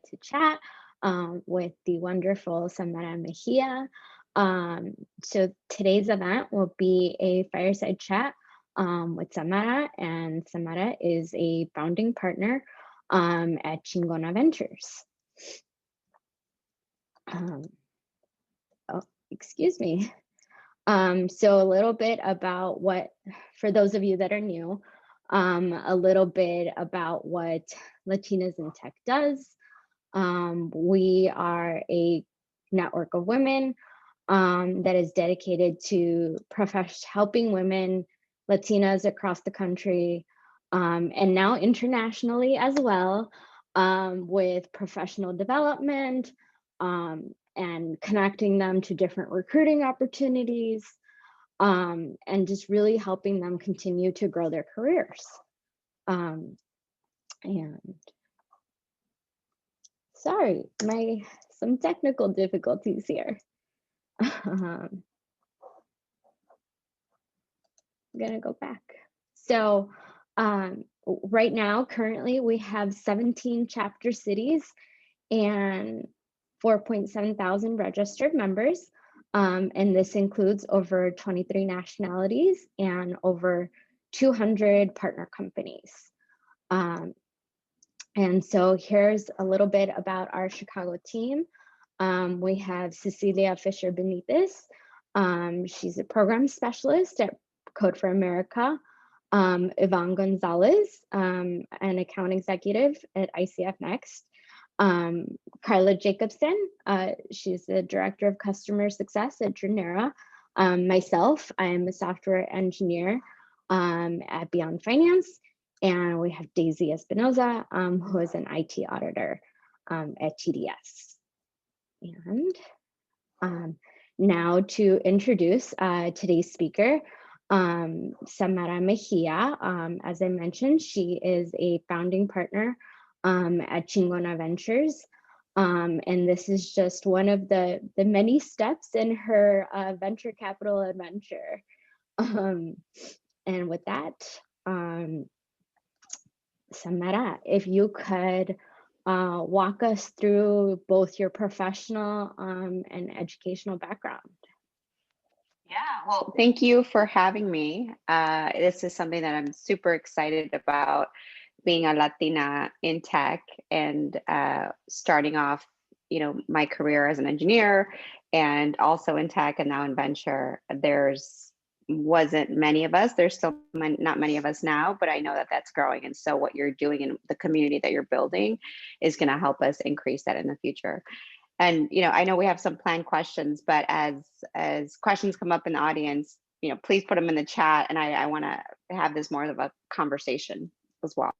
to chat with the wonderful Samara Mejia. So today's event will be a fireside chat with Samara, and Samara is a founding partner at Chingona Ventures. Oh, excuse me. So a little bit about for those of you that are new, a little bit about what Latinas in Tech does. We are a network of women that is dedicated to helping women, Latinas across the country, and now internationally as well, with professional development, and connecting them to different recruiting opportunities, and just really helping them continue to grow their careers. And sorry, some technical difficulties here. I'm gonna go back. So right now, currently, we have 17 chapter cities and 4.7 thousand registered members. And this includes over 23 nationalities and over 200 partner companies. And so here's a little bit about our Chicago team. We have Cecilia Fisher Benitez. She's a program specialist at Code for America. Yvonne Gonzalez, an account executive at ICF Next. Carla Jacobson, she's the Director of Customer Success at Drenera. Myself, I am a software engineer at Beyond Finance. And we have Daisy Espinoza, who is an IT auditor at TDS. And now to introduce today's speaker, Samara Mejia. As I mentioned, she is a founding partner at Chingona Ventures. And this is just one of the many steps in her venture capital adventure. And with that, Samara, if you could walk us through both your professional and educational background. Yeah, well, thank you for having me. This is something that I'm super excited about, being a Latina in tech and starting off, my career as an engineer and also in tech and now in venture. Wasn't many of us. There's still not many of us now, but I know that that's growing. And so what you're doing in the community that you're building is going to help us increase that in the future. And, I know we have some planned questions, but as questions come up in the audience, please put them in the chat. And I want to have this more of a conversation as well.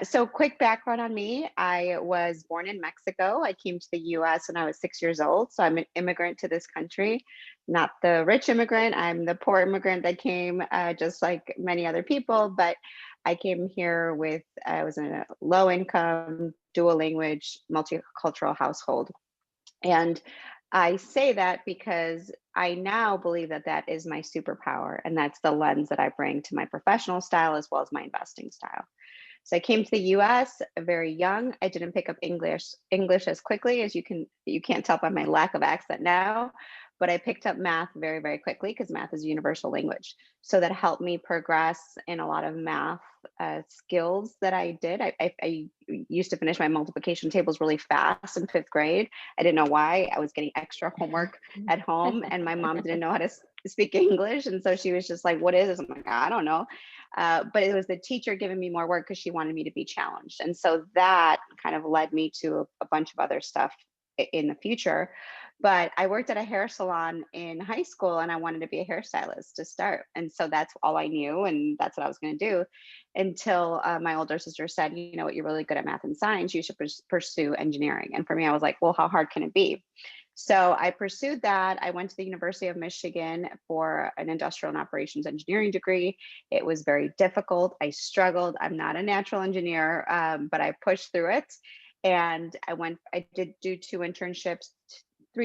So quick background on me. I was born in Mexico. I came to the US when I was 6 years old. So I'm an immigrant to this country, not the rich immigrant. I'm the poor immigrant that came just like many other people. But I came here I was in a low income, dual language, multicultural household. And I say that because I now believe that that is my superpower. And that's the lens that I bring to my professional style as well as my investing style. So I came to the US very young. I didn't pick up English as quickly as you can't tell by my lack of accent now, but I picked up math very, very quickly because math is a universal language. So that helped me progress in a lot of math skills that I did. I used to finish my multiplication tables really fast in 5th grade. I didn't know why. I was getting extra homework at home and my mom didn't know how to speak English. And so she was just like, what is this? I'm like, I don't know. But it was the teacher giving me more work because she wanted me to be challenged. And so that kind of led me to a bunch of other stuff in the future. But I worked at a hair salon in high school and I wanted to be a hairstylist to start. And so that's all I knew. And that's what I was going to do until my older sister said, you know what, you're really good at math and science. You should pursue engineering. And for me, I was like, well, how hard can it be? So I pursued that. I went to the University of Michigan for an industrial and operations engineering degree. It was very difficult. I struggled. I'm not a natural engineer, but I pushed through it. And I did do 3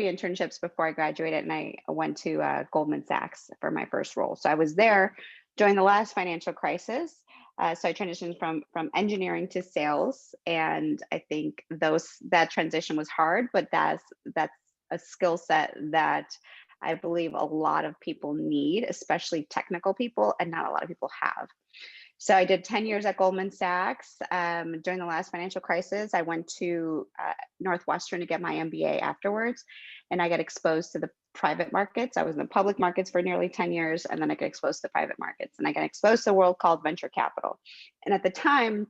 internships before I graduated, and I went to Goldman Sachs for my first role. So I was there during the last financial crisis. So I transitioned from engineering to sales, and I think that transition was hard, but that's a skill set that I believe a lot of people need, especially technical people, and not a lot of people have. So I did 10 years at Goldman Sachs. During the last financial crisis, I went to Northwestern to get my MBA afterwards, and I got exposed to the private markets. I was in the public markets for nearly 10 years, and then I got exposed to the private markets, and I got exposed to a world called venture capital. And at the time,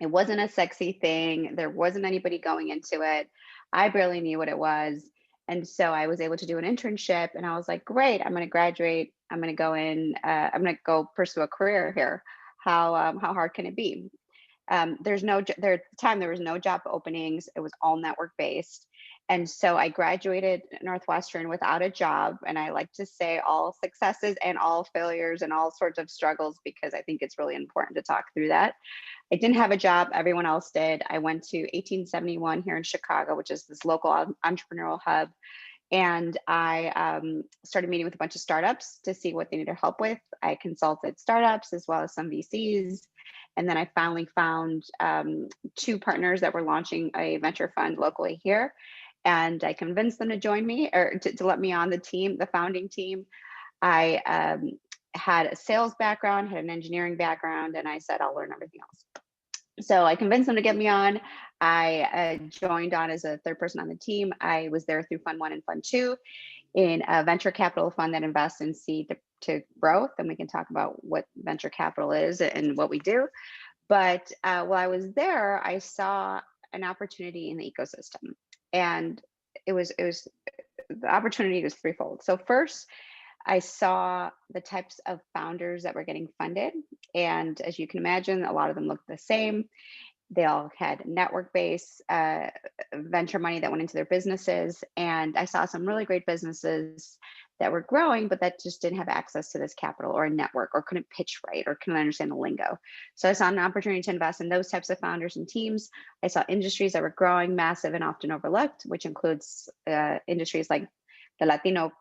it wasn't a sexy thing. There wasn't anybody going into it. I barely knew what it was. And so I was able to do an internship, and I was like, great, I'm going to graduate. I'm going to go in, I'm going to go pursue a career here. How hard can it be? There's no there at the time there was no job openings. It was all network based, and so I graduated Northwestern without a job. And I like to say all successes and all failures and all sorts of struggles, because I think it's really important to talk through that. I didn't have a job. Everyone else did. I went to 1871 here in Chicago, which is this local entrepreneurial hub. And I started meeting with a bunch of startups to see what they needed help with. I consulted startups as well as some VCs. And then I finally found two partners that were launching a venture fund locally here. And I convinced them to join me, or to let me on the team, the founding team. I had a sales background, had an engineering background, and I said, I'll learn everything else. So I convinced them to get me on. I joined on as a third person on the team. I was there through Fund 1 and Fund 2 in a venture capital fund that invests in seed to growth. And we can talk about what venture capital is and what we do. But while I was there, I saw an opportunity in the ecosystem. And it was the opportunity was threefold. So first, I saw the types of founders that were getting funded. And as you can imagine, a lot of them looked the same. They all had network-based venture money that went into their businesses. And I saw some really great businesses that were growing, but that just didn't have access to this capital or a network, or couldn't pitch right, or couldn't understand the lingo. So I saw an opportunity to invest in those types of founders and teams. I saw industries that were growing, massive, and often overlooked, which includes industries like the Latino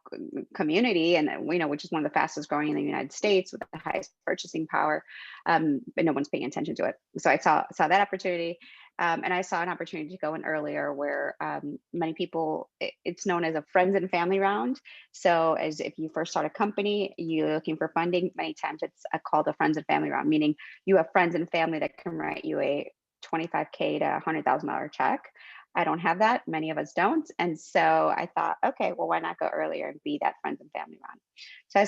community, and which is one of the fastest growing in the United States with the highest purchasing power, but no one's paying attention to it. So I saw that opportunity, and I saw an opportunity to go in earlier, where many people, it's known as a friends and family round. So as if you first start a company, you're looking for funding, many times it's called a friends and family round, meaning you have friends and family that can write you a $25K to $100,000 check. I don't have that. Many of us don't. And so I thought, okay, well, why not go earlier and be that friends and family round? So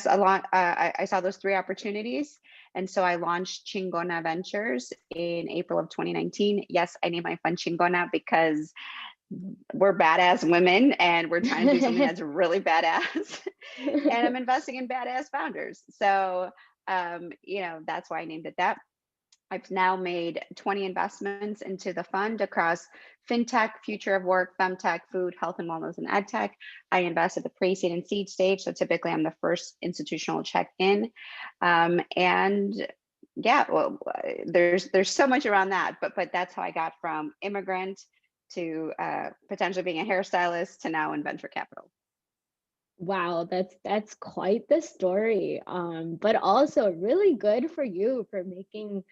I saw those three opportunities. And so I launched Chingona Ventures in April of 2019. Yes, I named my fund Chingona because we're badass women and we're trying to do something that's really badass. And I'm investing in badass founders. So, that's why I named it that. I've now made 20 investments into the fund across fintech, future of work, femtech, food, health and wellness, and ed tech. I invest at the pre-seed and seed stage, so typically I'm the first institutional check in. And yeah, well, there's so much around that, but that's how I got from immigrant to potentially being a hairstylist to now in venture capital. Wow, that's quite the story. But also really good for you for making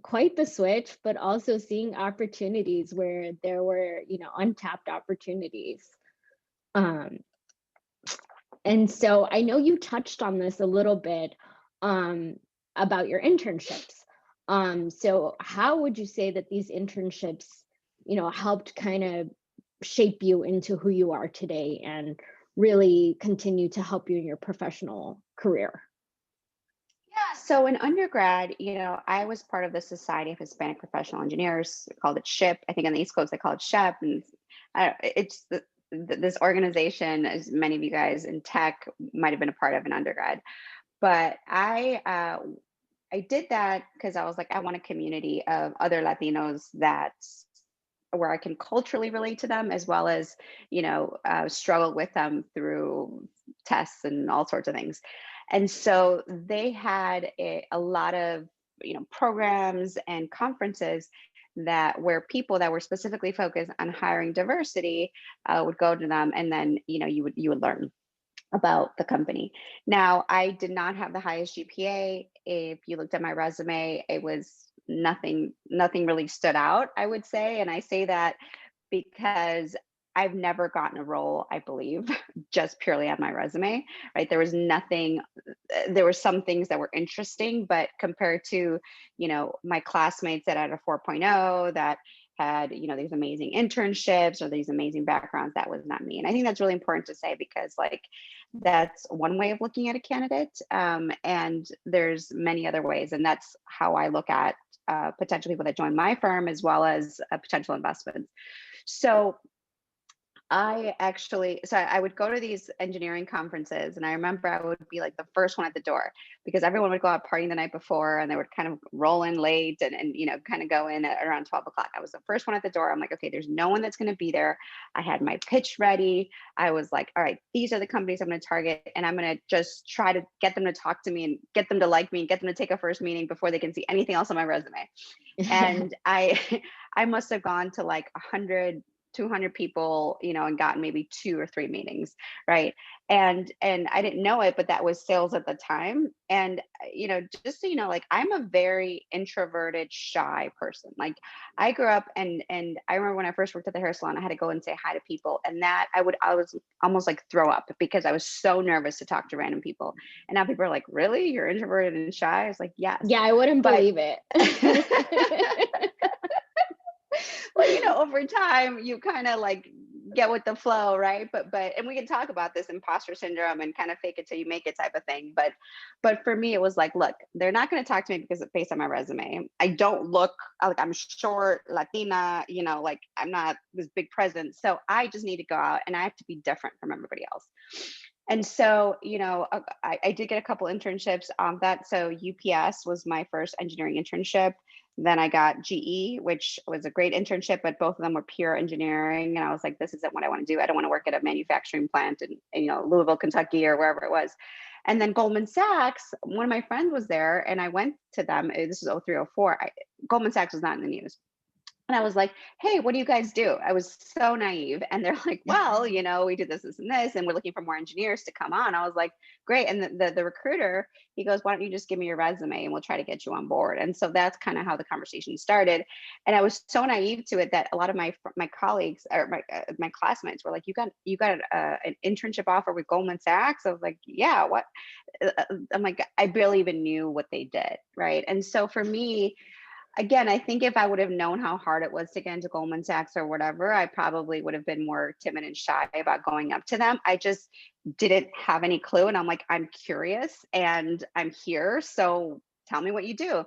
quite the switch, but also seeing opportunities where there were, untapped opportunities. And so I know you touched on this a little bit about your internships. So how would you say that these internships, helped kind of shape you into who you are today and really continue to help you in your professional career? Yeah, so in undergrad, I was part of the Society of Hispanic Professional Engineers, called it SHIP. I think on the East Coast they call it SHEP, and it's this organization, as many of you guys in tech might have been a part of in undergrad. But I did that because I was like, I want a community of other Latinos where I can culturally relate to them, as well as struggle with them through tests and all sorts of things. And so they had a lot of programs and conferences where people that were specifically focused on hiring diversity would go to them, and then you would learn about the company. Now, I did not have the highest GPA if you looked at my resume, it was nothing really stood out, I would say. And I say that because I've never gotten a role, I believe, just purely on my resume, right? There was nothing, there were some things that were interesting, but compared to, my classmates that had a 4.0 that had, these amazing internships or these amazing backgrounds, that was not me. And I think that's really important to say because like, that's one way of looking at a candidate. And there's many other ways. And that's how I look at potential people that join my firm as well as potential investments. So I would go to these engineering conferences and I remember I would be like the first one at the door because everyone would go out partying the night before and they would kind of roll in late and kind of go in at around 12 o'clock. I was the first one at the door. I'm like, okay, there's no one that's going to be there. I had my pitch ready. I was like, all right, these are the companies I'm going to target and I'm going to just try to get them to talk to me and get them to like me and get them to take a first meeting before they can see anything else on my resume. And I must have gone to like 100 200 people, and gotten maybe 2 or 3 meetings, right? And I didn't know it, but that was sales at the time. And just so you know, like I'm a very introverted, shy person. Like I grew up and I remember when I first worked at the hair salon, I had to go and say hi to people, and that I was almost like throw up because I was so nervous to talk to random people. And now people are like, "Really? You're introverted and shy?" I was like, "Yes." Yeah, I wouldn't believe it. Well, over time you kind of like get with the flow, right? But and we can talk about this imposter syndrome and kind of fake it till you make it type of thing. But for me, it was like, look, they're not going to talk to me because it's based on my resume. I don't look like I'm short, Latina, like I'm not this big presence. So I just need to go out and I have to be different from everybody else. And so, I did get a couple internships on that. So UPS was my first engineering internship. Then I got GE, which was a great internship, but both of them were pure engineering. And I was like, this isn't what I want to do. I don't want to work at a manufacturing plant in Louisville, Kentucky, or wherever it was. And then Goldman Sachs, one of my friends was there and I went to them. This is 0304. Goldman Sachs was not in the news. And I was like, hey, what do you guys do? I was so naive. And they're like, well, we do this and this, and we're looking for more engineers to come on. I was like, great. And the recruiter, he goes, why don't you just give me your resume and we'll try to get you on board. And so that's kind of how the conversation started. And I was so naive to it that a lot of my colleagues or my classmates were like, you got an internship offer with Goldman Sachs? I was like, yeah, what? I'm like, I barely even knew what they did. Right. And so for me, again, I think if I would have known how hard it was to get into Goldman Sachs or whatever, I probably would have been more timid and shy about going up to them. I just didn't have any clue. And I'm like, I'm curious and I'm here. So tell me what you do.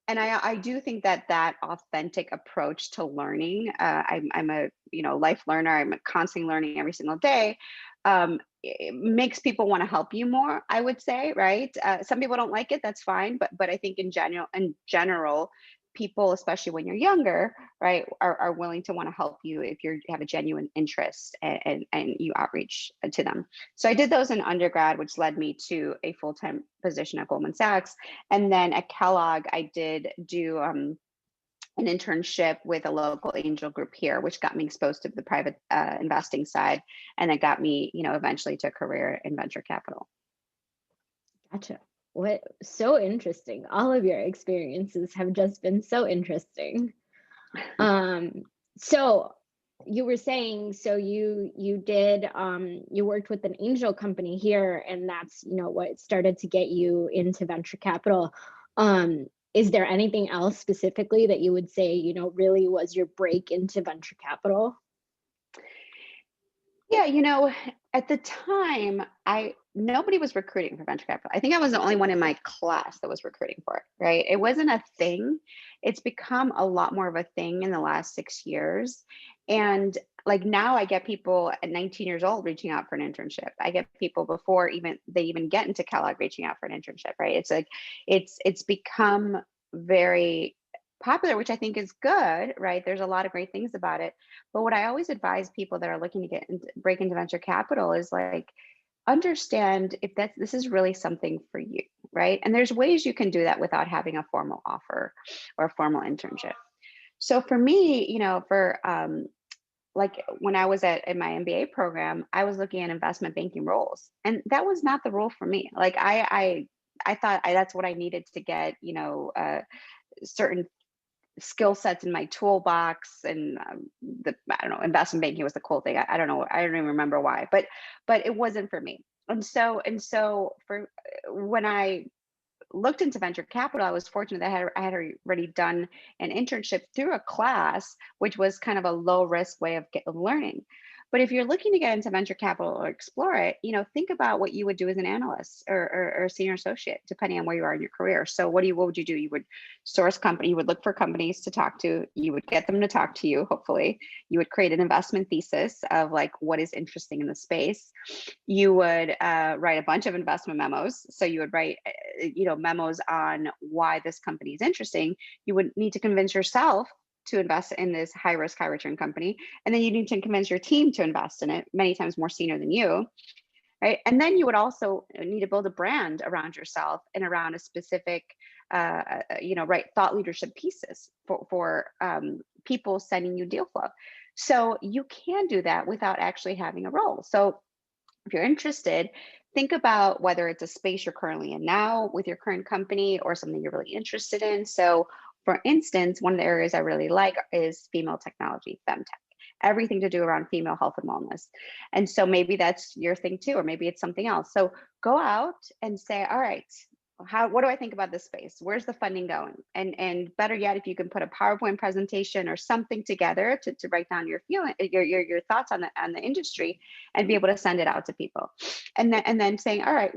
And I do think that authentic approach to learning, I'm a life learner. I'm constantly learning every single day. It makes people want to help you more, I would say, right? Some people don't like it. That's fine. But I think in general, people, especially when you're younger, right, are willing to want to help you if you have a genuine interest and you outreach to them. So I did those in undergrad, which led me to a full-time position at Goldman Sachs. And then at Kellogg, I did do an internship with a local angel group here, which got me exposed to the private investing side. And that got me, eventually to a career in venture capital. Gotcha. What so interesting. All of your experiences have just been so interesting. So you were saying, so you did you worked with an angel company here, and that's what started to get you into venture capital. Is there anything else specifically that you would say really was your break into venture capital? Yeah, at the time, nobody was recruiting for venture capital. I think I was the only one in my class that was recruiting for it, right? It wasn't a thing. It's become a lot more of a thing in the last 6 years. And like now I get people at 19 years old reaching out for an internship. I get people before they even get into Kellogg reaching out for an internship, right? It's like it's become very popular, which I think is good, right? There's a lot of great things about it. But what I always advise people that are looking to break into venture capital is like, understand if this is really something for you, right? And there's ways you can do that without having a formal offer or a formal internship. So for me, for like when I was in my MBA program, I was looking at investment banking roles, and that was not the role for me. Like I I thought that's what I needed to get, certain skill sets in my toolbox. And I don't know, investment banking was the cool thing. I don't know, I don't even remember why, but it wasn't for me. And so for when I looked into venture capital, I was fortunate that I had already done an internship through a class, which was kind of a low risk way of learning. But if you're looking to get into venture capital or explore it, think about what you would do as an analyst or senior associate, depending on where you are in your career. So what would you do? You would source company, you would look for companies to talk to, you would get them to talk to you, hopefully. You would create an investment thesis of like what is interesting in the space. You would write a bunch of investment memos. So you would write, memos on why this company is interesting. You would need to convince yourself to invest in this high risk, high return company. And then you need to convince your team to invest in it, many times more senior than you. Right. And then you would also need to build a brand around yourself and around a specific, right, thought leadership pieces for people sending you deal flow. So you can do that without actually having a role. So if you're interested, think about whether it's a space you're currently in now with your current company or something you're really interested in. So for instance, one of the areas I really like is female technology, femtech, everything to do around female health and wellness. And so maybe that's your thing too, or maybe it's something else. So go out and say, all right, what do I think about this space? Where's the funding going? And better yet, if you can put a PowerPoint presentation or something together to write down your your thoughts on the industry and be able to send it out to people. And then saying, all right,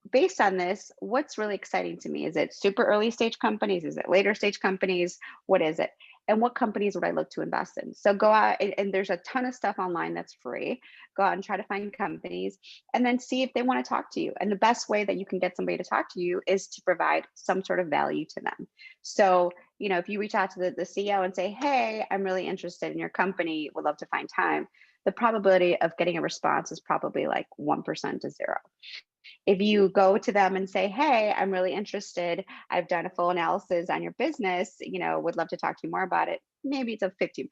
based on this, what's really exciting to me? Is it super early stage companies? Is it later stage companies? What is it? And what companies would I look to invest in? So go out, and there's a ton of stuff online that's free. Go out and try to find companies and then see if they want to talk to you. And the best way that you can get somebody to talk to you is to provide some sort of value to them. So, if you reach out to the CEO and say, hey, I'm really interested in your company, would love to find time, the probability of getting a response is probably like 1% to 0. If you go to them and say, hey, I'm really interested, I've done a full analysis on your business, would love to talk to you more about it, maybe it's a 15%.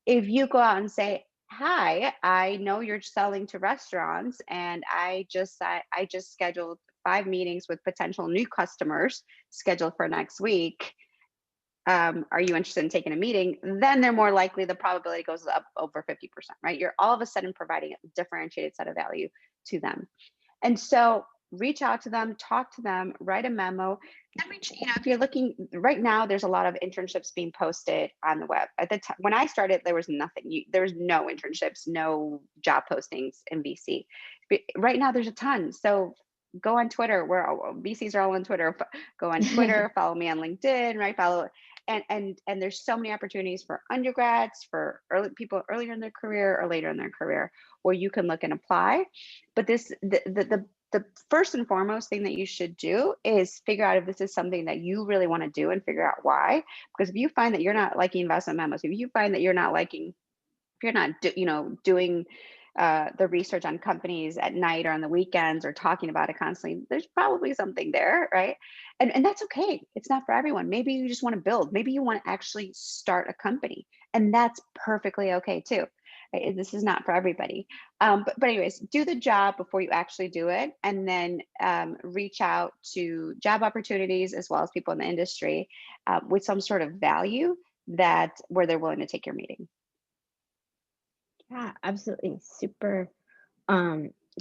If you go out and say, hi, I know you're selling to restaurants and I just scheduled 5 meetings with potential new customers scheduled for next week. Are you interested in taking a meeting? Then they're more likely, the probability goes up over 50%, right? You're all of a sudden providing a differentiated set of value to them. And so reach out to them, talk to them, write a memo. Then if you're looking right now, there's a lot of internships being posted on the web. At the time when I started, there was nothing. There was no internships, no job postings in VC. But right now, there's a ton. So go on Twitter. Where VCs are all on Twitter. Go on Twitter. Follow me on LinkedIn. Right. Follow. And there's so many opportunities for undergrads, for people earlier in their career or later in their career, where you can look and apply. But the first and foremost thing that you should do is figure out if this is something that you really want to do and figure out why. Because if you find that you're not liking investment memos, if you find that you're not liking, if you're not doing the research on companies at night or on the weekends or talking about it constantly, there's probably something there, right? And that's okay. It's not for everyone. Maybe you just want to build. Maybe you want to actually start a company, and that's perfectly okay too. Right? This is not for everybody. But anyways, do the job before you actually do it, and then reach out to job opportunities as well as people in the industry with some sort of value where they're willing to take your meeting. Yeah, absolutely. Super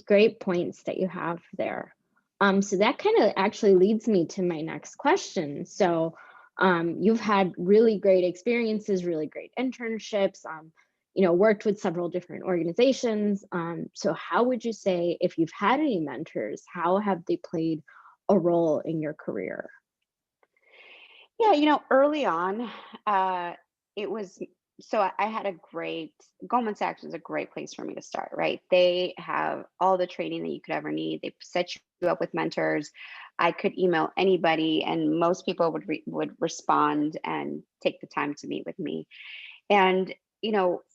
great points that you have there. So that kind of actually leads me to my next question. So you've had really great experiences, really great internships, worked with several different organizations. So how would you say, if you've had any mentors, how have they played a role in your career? Yeah, early on, it was, so I had Goldman Sachs was a great place for me to start, right? They have all the training that you could ever need. They set you up with mentors. I could email anybody and most people would respond and take the time to meet with me. And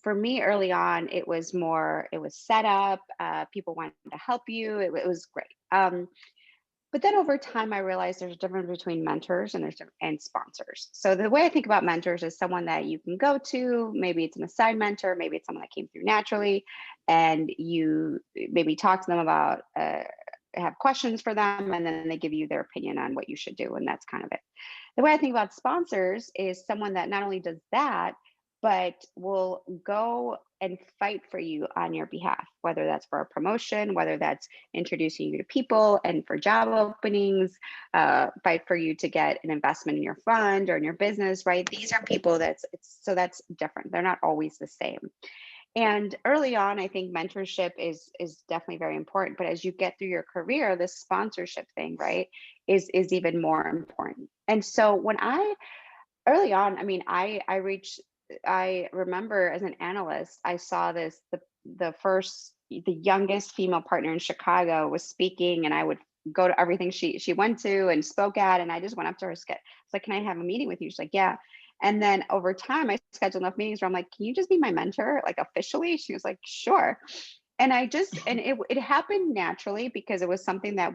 for me early on, it was set up, people wanted to help you. It was great. But then over time, I realized there's a difference between mentors and sponsors. So the way I think about mentors is someone that you can go to. Maybe it's an assigned mentor, maybe it's someone that came through naturally, and you maybe talk to them about have questions for them, and then they give you their opinion on what you should do, and that's kind of it. The way I think about sponsors is someone that not only does that, but will go and fight for you on your behalf, whether that's for a promotion, whether that's introducing you to people and for job openings, fight for you to get an investment in your fund or in your business, right? These are people so that's different. They're not always the same. And early on, I think mentorship is definitely very important. But as you get through your career, this sponsorship thing, right, is even more important. And so when early on, I mean, I remember as an analyst, I saw the youngest female partner in Chicago was speaking, and I would go to everything she went to and spoke at, and I just went up to her, was like, can I have a meeting with you? She's like, yeah. And then over time, I scheduled enough meetings where I'm like, can you just be my mentor, like officially? She was like, sure. And it happened naturally because it was something that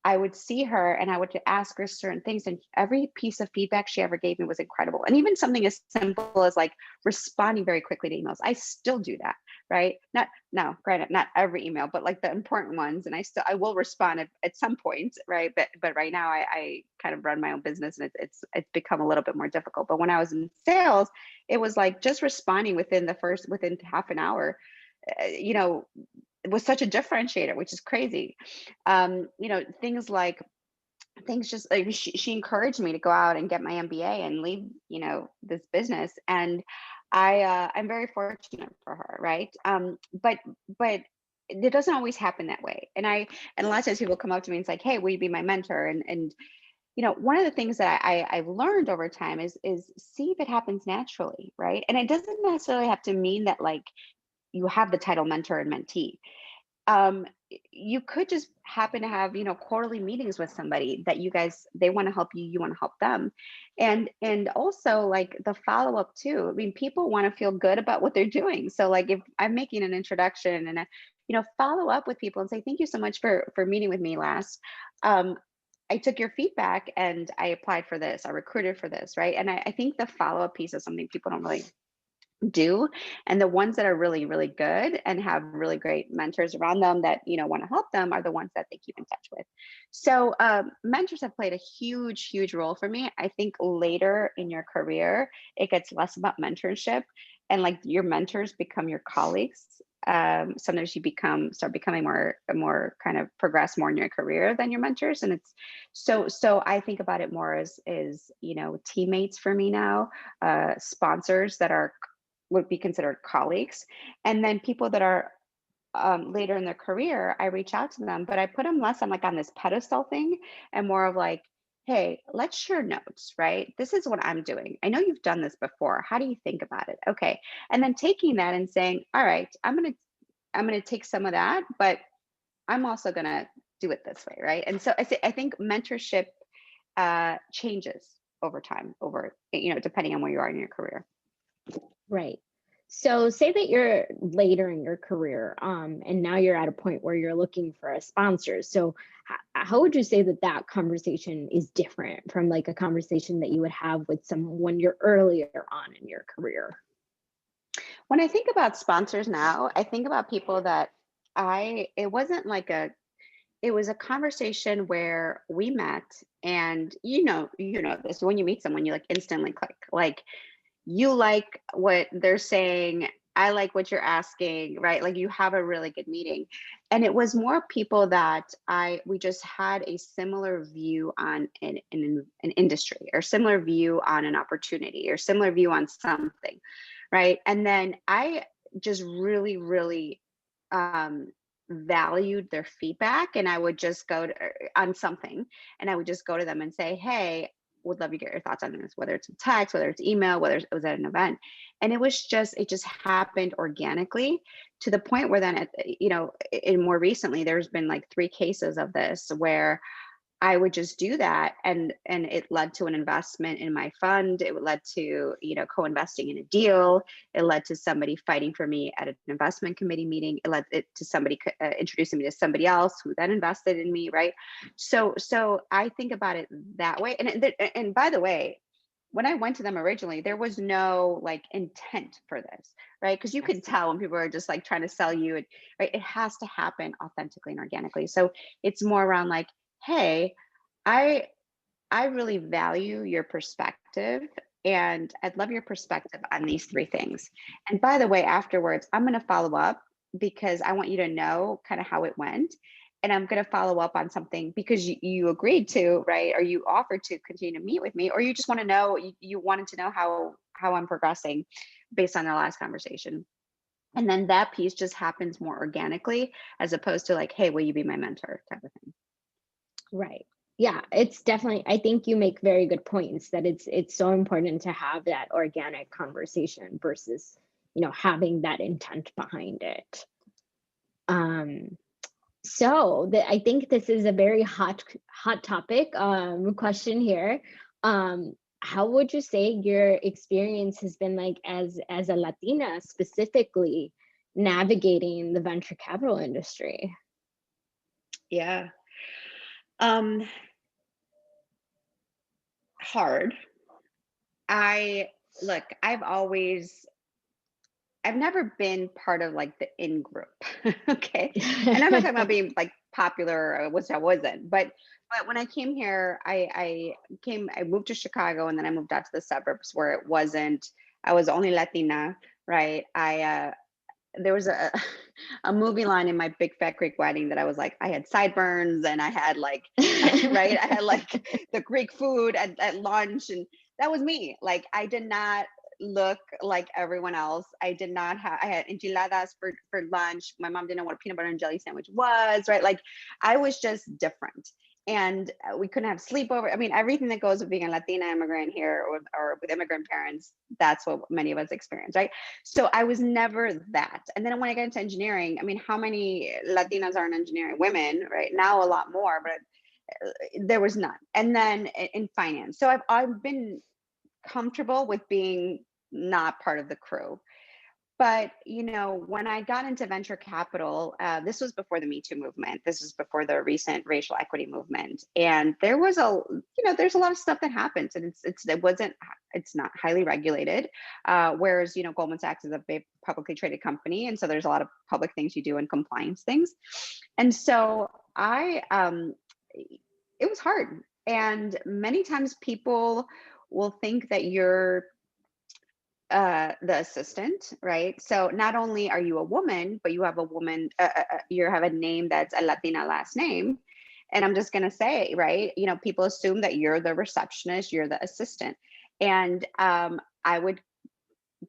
I would see her and I would ask her certain things, and every piece of feedback she ever gave me was incredible. And even something as simple as like responding very quickly to emails, I still do that, right? Granted, not every email, but like the important ones. And I will respond at some point, right? But right now I kind of run my own business, and it's become a little bit more difficult. But when I was in sales, it was like just responding within half an hour, it was such a differentiator, which is crazy. Things just like she encouraged me to go out and get my MBA and leave, this business. And I'm very fortunate for her, right? But it doesn't always happen that way. And a lot of times people come up to me and it's like, hey, will you be my mentor? And one of the things that I've learned over time is see if it happens naturally, right? And it doesn't necessarily have to mean that like you have the title mentor and mentee. You could just happen to have, quarterly meetings with somebody that they want to help you, you want to help them. And also like the follow-up too. I mean, people want to feel good about what they're doing. So like if I'm making an introduction and follow up with people and say, thank you so much for meeting with me last. I took your feedback and I applied for this, I recruited for this, right? And I think the follow-up piece is something people don't really do, and the ones that are really, really good and have really great mentors around them that want to help them are the ones that they keep in touch with. So mentors have played a huge role for me. I think later in your career it gets less about mentorship, and like your mentors become your colleagues. Sometimes you start becoming more kind of progress more in your career than your mentors, and it's so I think about it more as teammates for me now, sponsors that would be considered colleagues, and then people that are later in their career, I reach out to them, but I put them less on like on this pedestal thing and more of like, hey, let's share notes, right? This is what I'm doing. I know you've done this before. How do you think about it? Okay. And then taking that and saying, all right, I'm gonna take some of that, but I'm also gonna do it this way, right? And so I think mentorship changes over time, depending on where you are in your career. Right. So say that you're later in your career, and now you're at a point where you're looking for a sponsor. So how would you say that conversation is different from like a conversation that you would have with someone when you're earlier on in your career? When I think about sponsors now, I think about people that it wasn't like it was a conversation where we met, and this, when you meet someone, you like instantly click, like you like what they're saying, I like what you're asking, right? Like you have a really good meeting. And it was more people that we just had a similar view on an industry, or similar view on an opportunity, or similar view on something, right? And then I just really valued their feedback, and I would just go on something, and I would just go to them and say, hey, would love to get your thoughts on this, whether it's a text, whether it's email, whether it was at an event. And it just happened organically, to the point where then, in more recently, there's been like 3 cases of this where I would just do that, and it led to an investment in my fund. It led to co-investing in a deal. It led to somebody fighting for me at an investment committee meeting. It led to somebody introducing me to somebody else who then invested in me, right? So I think about it that way. And by the way, when I went to them originally, there was no like intent for this, right? Because you can tell when people are just like trying to sell you, right? It has to happen authentically and organically. So it's more around like, hey, I I really value your perspective, and I'd love your perspective on these three things. And by the way, afterwards, I'm going to follow up because I want you to know kind of how it went. And I'm going to follow up on something because you agreed to, right? Or you offered to continue to meet with me, or you just want to know, you wanted to know how I'm progressing based on our last conversation. And then that piece just happens more organically as opposed to like, hey, will you be my mentor type of thing. Right. Yeah, it's definitely, I think you make very good points that it's so important to have that organic conversation versus, having that intent behind it. So I think this is a very hot topic question here. How would you say your experience has been like as a Latina specifically navigating the venture capital industry? Yeah. Hard. I look, I've never been part of like the in group. Okay. And I'm not talking about being like popular, which I wasn't, but when I came here, I moved to Chicago and then I moved out to the suburbs where it wasn't, I was only Latina, right? There was a a movie line in my big fat Greek wedding that I was like, I had sideburns and I had like, right, I had like the Greek food at lunch, and that was me. Like I did not look like everyone else. I did not have, I had enchiladas for lunch. My mom didn't know what a peanut butter and jelly sandwich was, right? Like I was just different. And we couldn't have sleepover. I mean, everything that goes with being a Latina immigrant here, or with immigrant parents, that's what many of us experience, right? So I was never that. And then when I got into engineering, I mean, how many Latinas are in engineering? Women, right? Now a lot more, but there was none. And then in finance. So I've been comfortable with being not part of the crew. But when I got into venture capital, this was before the Me Too movement. This was before the recent racial equity movement, and there was there's a lot of stuff that happens, and it's not highly regulated. Whereas Goldman Sachs is a big publicly traded company, and so there's a lot of public things you do and compliance things. And so it was hard, and many times people will think that you're the assistant, right? So not only are you a woman, but you have you have a name that's a Latina last name. And I'm just gonna say, right? People assume that you're the receptionist, you're the assistant, and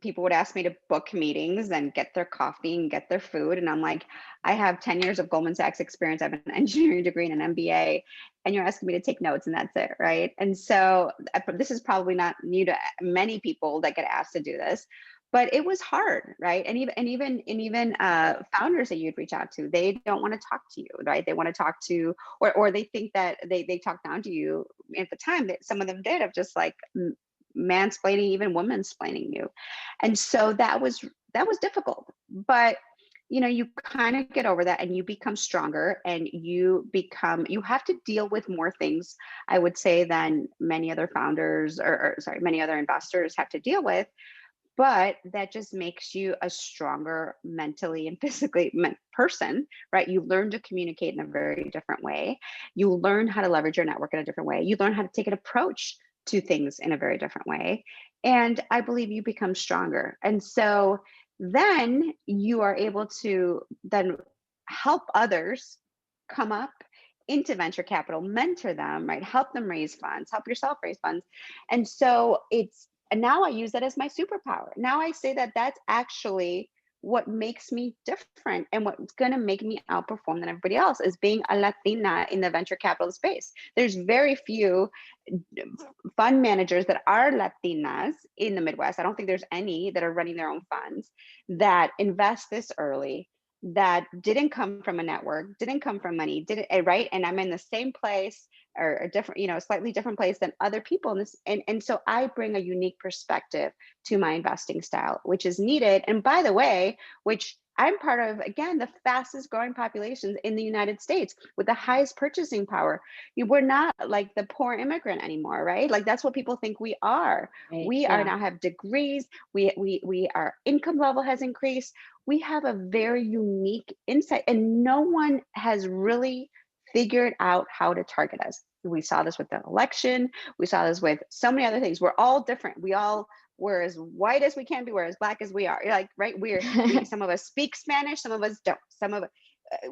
people would ask me to book meetings and get their coffee and get their food. And I'm like, I have 10 years of Goldman Sachs experience. I have an engineering degree and an MBA, and you're asking me to take notes and that's it, right? And so this is probably not new to many people that get asked to do this, but it was hard, right? And even founders that you'd reach out to, they don't want to talk to you, right? They want to talk to, or they think that they talk down to you. At the time, that some of them did, of just like mansplaining, even womansplaining you. And so that was difficult. But you kind of get over that and you become stronger, and you have to deal with more things, I would say, than many other founders, or sorry, many other investors have to deal with. But that just makes you a stronger mentally and physically person, right? You learn to communicate in a very different way. You learn how to leverage your network in a different way. You learn how to take an approach to things in a very different way. And I believe you become stronger. And so then you are able to then help others come up into venture capital, mentor them, right? Help them raise funds, help yourself raise funds. And so and now I use that as my superpower. Now I say that that's actually what makes me different, and what's going to make me outperform than everybody else is being a Latina in the venture capital space. There's very few fund managers that are Latinas in the Midwest. I don't think there's any that are running their own funds that invest this early, that didn't come from a network, didn't come from money, didn't, right? And I'm in the same place, or a different, a slightly different place than other people in this. And so I bring a unique perspective to my investing style, which is needed. And by the way, which I'm part of, again, the fastest growing populations in the United States with the highest purchasing power. We're not like the poor immigrant anymore, right? Like that's what people think we are. Right. We are Yeah. now have degrees. Our income level has increased. We have a very unique insight, and no one has really figured out how to target us. We saw this with the election. We saw this with so many other things. We're all different. We're as white as we can be, we're as black as we are. Like, right? Some of us speak Spanish, some of us don't.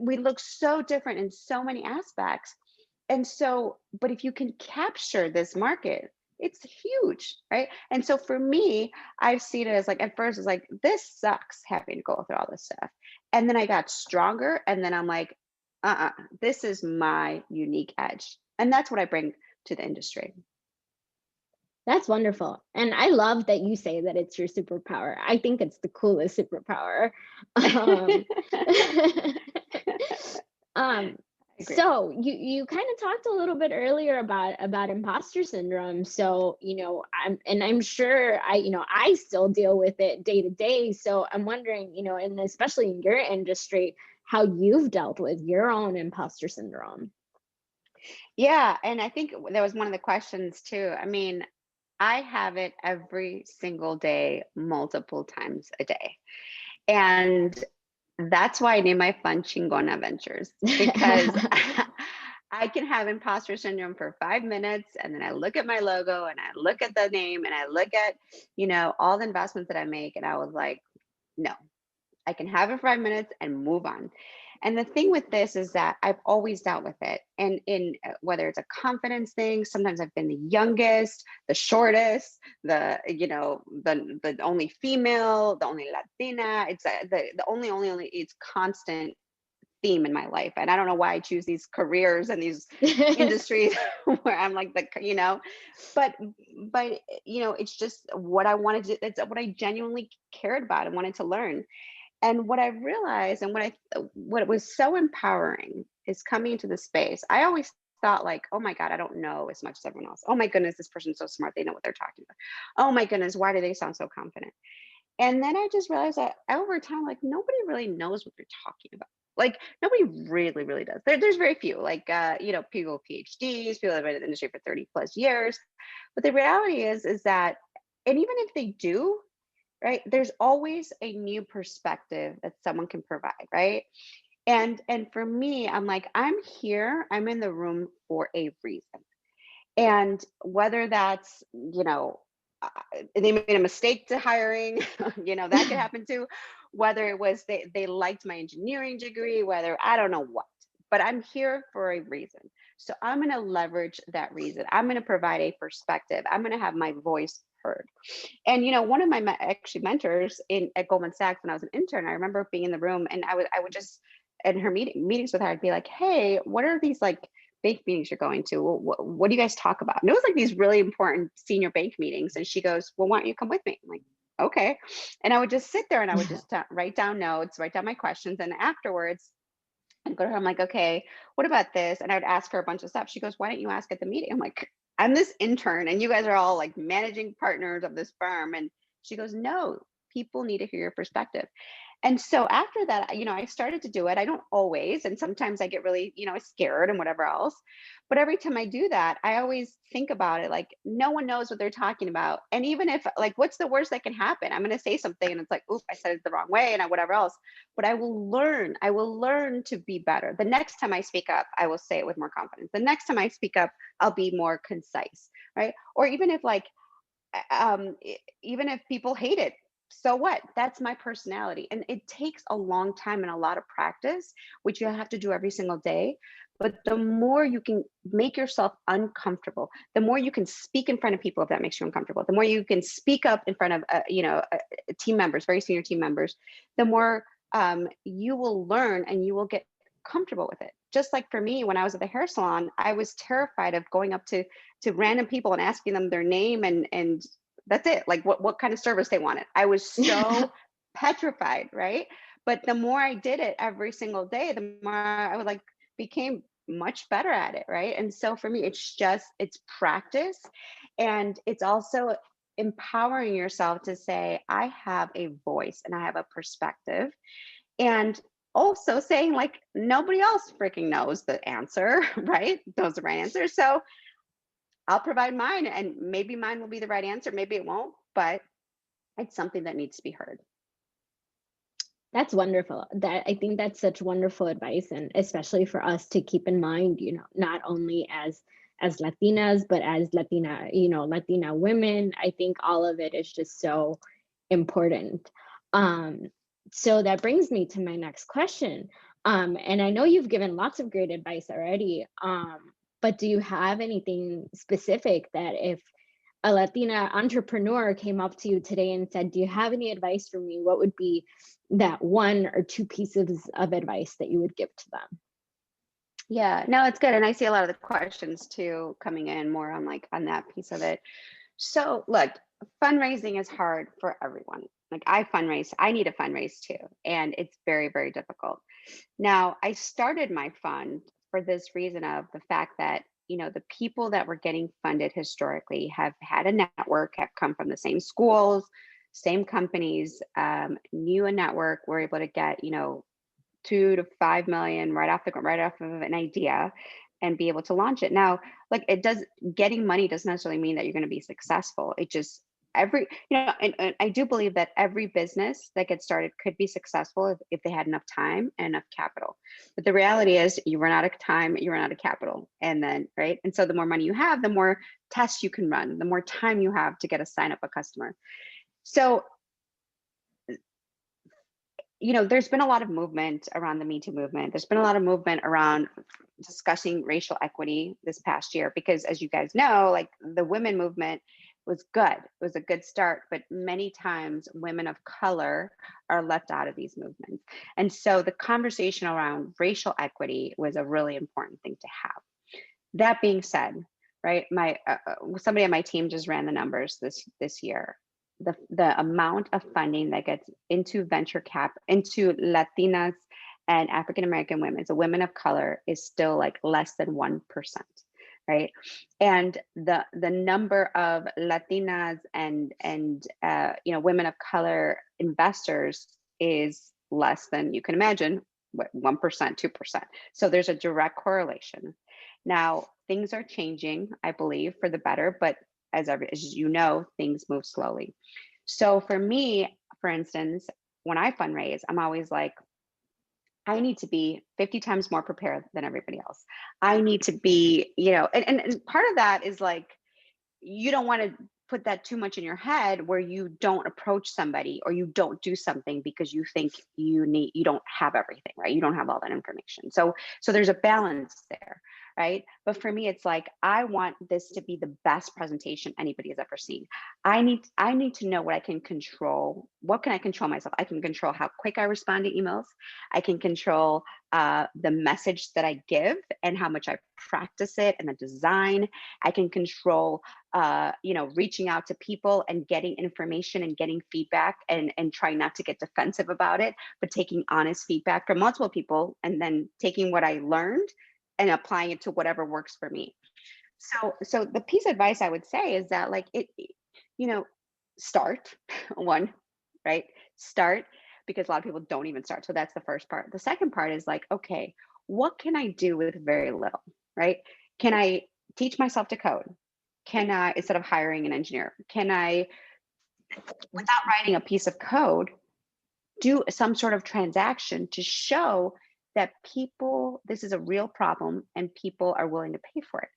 We look so different in so many aspects. And so, but if you can capture this market, it's huge, right? And so for me, I've seen it as like, at first it's like, this sucks having to go through all this stuff. And then I got stronger, and then I'm like, this is my unique edge. And that's what I bring to the industry. That's wonderful. And I love that you say that it's your superpower. I think it's the coolest superpower. Um, um, Agree. so you kind of talked a little bit earlier about imposter syndrome. So, I'm sure I still deal with it day to day. So I'm wondering, and especially in your industry, how you've dealt with your own imposter syndrome. Yeah, and I think that was one of the questions too. I mean, I have it every single day, multiple times a day. And that's why I name my fund Chingona Ventures, because I can have imposter syndrome for 5 minutes, and then I look at my logo and I look at the name and I look at, all the investments that I make. And I was like, no, I can have it for 5 minutes and move on. And the thing with this is that I've always dealt with it. And in whether it's a confidence thing, sometimes I've been the youngest, the shortest, the only female, the only Latina. It's the only, it's constant theme in my life. And I don't know why I choose these careers and these industries where I'm like but it's just what I wanted to, it's what I genuinely cared about and wanted to learn. And what I realized, and what was so empowering is coming into the space. I always thought like, oh my God, I don't know as much as everyone else. Oh my goodness, this person's so smart. They know what they're talking about. Oh my goodness, why do they sound so confident? And then I just realized that over time, like nobody really knows what they're talking about. Like nobody really, really does. There's very few, like, people with PhDs, people that have been in the industry for 30 plus years. But the reality is that, and even if they do, right, there's always a new perspective that someone can provide, right? And for me, I'm like, I'm in the room for a reason. And whether that's, uh, they made a mistake to hiring, that could happen too. Whether it was they liked my engineering degree, whether I don't know what, but I'm here for a reason. So I'm going to leverage that reason. I'm going to provide a perspective. I'm going to have my voice heard. And one of my actually mentors at Goldman Sachs when I was an intern, I remember being in the room, and I would just in her meetings with her, I'd be like, "Hey, what are these like bank meetings you're going to? What do you guys talk about?" And it was like these really important senior bank meetings. And she goes, "Well, why don't you come with me?" I'm like, "Okay." And I would just sit there and I would just write down notes, write down my questions, and afterwards and go to her. I'm like, okay, what about this? And I would ask her a bunch of stuff. She goes, why don't you ask at the meeting? I'm like, I'm this intern and you guys are all like managing partners of this firm. And she goes, no, people need to hear your perspective. And so after that, I started to do it. I don't always, and sometimes I get really, scared and whatever else. But every time I do that, I always think about it like no one knows what they're talking about. And even if like, what's the worst that can happen? I'm going to say something and it's like, oof, I said it the wrong way and whatever else. But I will learn. I will learn to be better. The next time I speak up, I will say it with more confidence. The next time I speak up, I'll be more concise, right? Or even if like, even if people hate it, so what? That's my personality. And it takes a long time and a lot of practice, which you have to do every single day. But the more you can make yourself uncomfortable, the more you can speak in front of people if that makes you uncomfortable, the more you can speak up in front of team members, very senior team members, the more you will learn and you will get comfortable with it. Just like for me, when I was at the hair salon, I was terrified of going up to random people and asking them their name and that's it, like what kind of service they wanted. I was so petrified, right? But the more I did it every single day, the more I would like became much better at it, right? And so for me, it's practice, and it's also empowering yourself to say, I have a voice and I have a perspective, And also saying like, nobody else freaking knows the answer, right? Knows the right answer. So I'll provide mine, and maybe mine will be the right answer. Maybe it won't, but it's something that needs to be heard. That's wonderful. That I think that's such wonderful advice, and especially for us to keep in mind, not only as Latinas, but as Latina women. I think all of it is just so important. Um, so that brings me to my next question. And I know you've given lots of great advice already. But do you have anything specific that if a Latina entrepreneur came up to you today and said, "Do you have any advice for me?" What would be that one or two pieces of advice that you would give to them? Yeah, no, it's good. And I see a lot of the questions too coming in more on like on that piece of it. So look, fundraising is hard for everyone. Like I fundraise, I need a fundraise too. And it's very, very difficult. Now, I started my fund for this reason of the fact that, the people that were getting funded historically have had a network, have come from the same schools, same companies, knew a network, were able to get, 2 to 5 million right off of an idea and be able to launch it. Now, like getting money doesn't necessarily mean that you're going to be successful. It just and I do believe that every business that gets started could be successful if they had enough time and enough capital. But the reality is you run out of time, you run out of capital. And then, right. And so the more money you have, the more tests you can run, the more time you have to get a sign up a customer. So there's been a lot of movement around the Me Too movement. There's been a lot of movement around discussing racial equity this past year, because as you guys know, like the women movement was good. It was a good start, but many times women of color are left out of these movements. And so the conversation around racial equity was a really important thing to have. That being said, right, my somebody on my team just ran the numbers this year. The amount of funding that gets into venture cap into Latinas and African American women, so women of color, is still like less than 1%, right? And the number of Latinas and women of color investors is less than, you can imagine, what, 1%, 2%. So there's a direct correlation. Now, things are changing, I believe, for the better, but as you know, things move slowly. So for me, for instance, when I fundraise, I'm always like, I need to be 50 times more prepared than everybody else. I need to be, and part of that is like, you don't want to put that too much in your head where you don't approach somebody or you don't do something because you think you don't have everything, right? You don't have all that information. So there's a balance there, right? But for me, it's like, I want this to be the best presentation anybody has ever seen. I need to know what I can control. What can I control myself? I can control how quick I respond to emails. I can control the message that I give and how much I practice it and the design. I can control reaching out to people and getting information and getting feedback and trying not to get defensive about it, but taking honest feedback from multiple people and then taking what I learned and applying it to whatever works for me. So the piece of advice I would say is that like start one, right? Start, because a lot of people don't even start. So that's the first part. The second part is like, okay, what can I do with very little, right? Can I teach myself to code? Can I, instead of hiring an engineer, can I, without writing a piece of code, do some sort of transaction to show that this is a real problem and people are willing to pay for it?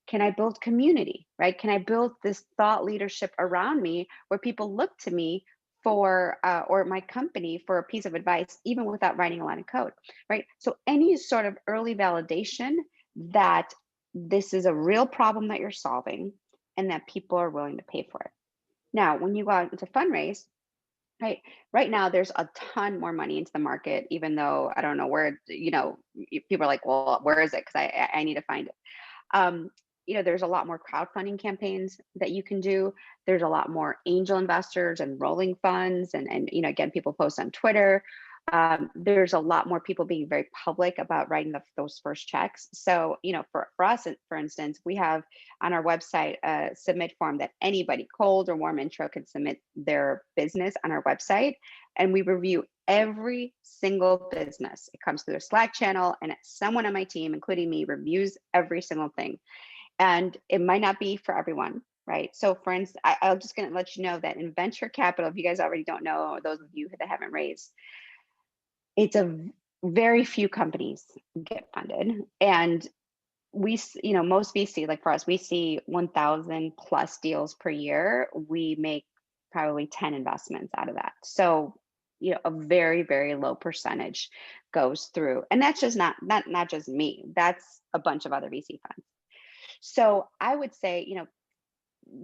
Can I build community, right? Can I build this thought leadership around me where people look to me for, or my company for a piece of advice, even without writing a line of code, right? So any sort of early validation that this is a real problem that you're solving and that people are willing to pay for it. Now, when you go out to fundraise, right now there's a ton more money into the market, even though I don't know where, people are like, well, where is it? Because I need to find it. There's a lot more crowdfunding campaigns that you can do. There's a lot more angel investors and rolling funds. And again, people post on Twitter. there's a lot more people being very public about writing those first checks. So, for us, for instance, we have on our website a submit form that anybody, cold or warm intro, can submit their business on our website. And we review every single business. It comes through a Slack channel, and someone on my team, including me, reviews every single thing. And it might not be for everyone, right? So for instance, I'm just going to let you know that in venture capital, if you guys already don't know, those of you that haven't raised, it's a very few companies get funded. And we, most VC, like for us, we see 1,000 plus deals per year. We make probably 10 investments out of that. So, a very, very low percentage goes through. And that's just not just me, that's a bunch of other VC funds. So I would say,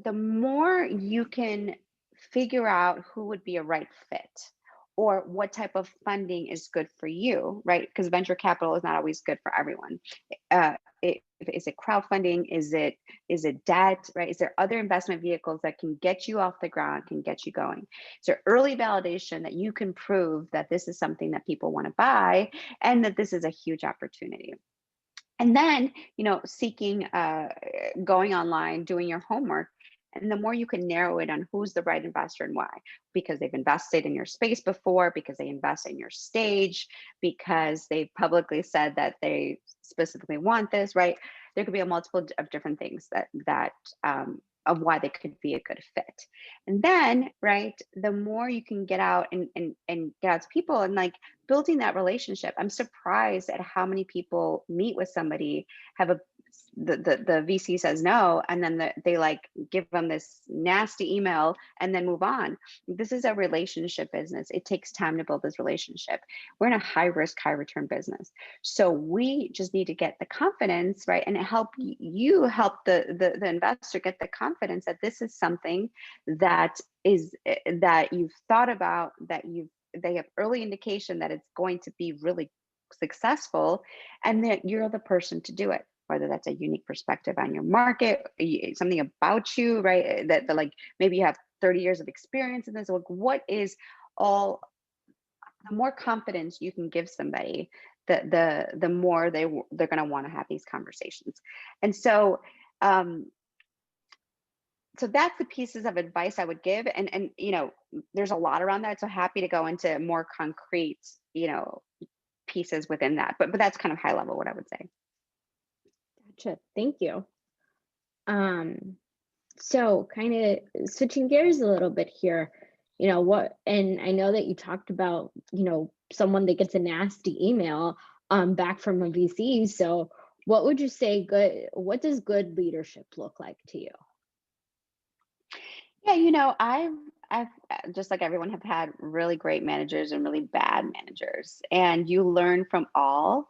the more you can figure out who would be a right fit or what type of funding is good for you, right? Because venture capital is not always good for everyone. Is it crowdfunding? Is it debt, right? Is there other investment vehicles that can get you off the ground, can get you going? Is there early validation that you can prove that this is something that people want to buy and that this is a huge opportunity? And then, seeking, going online, doing your homework. And the more you can narrow it on who's the right investor and why, because they've invested in your space before, because they invest in your stage, because they've publicly said that they specifically want this, right? There could be a multiple of different things that of why they could be a good fit. And then, right, the more you can get out and get out to people and like building that relationship. I'm surprised at how many people meet with somebody, have the VC says no, and then they like give them this nasty email and then move on. This is a relationship business. It takes time to build this relationship. We're in a high risk, high return business. So we just need to get the confidence, right? And help the investor get the confidence that this is something that you've thought about, they have early indication that it's going to be really successful, and that you're the person to do it, whether that's a unique perspective on your market, something about you, right? That like maybe you have 30 years of experience in this. Like, what is all the more confidence you can give somebody, the more they're going to want to have these conversations. And so so that's the pieces of advice I would give. And there's a lot around that. So happy to go into more concrete, pieces within that. But that's kind of high level what I would say. Gotcha. Thank you. So kind of switching gears a little bit here, and I know that you talked about, someone that gets a nasty email back from a VC. So what would you say what does good leadership look like to you? Yeah, I've just like everyone have had really great managers and really bad managers, and you learn from all.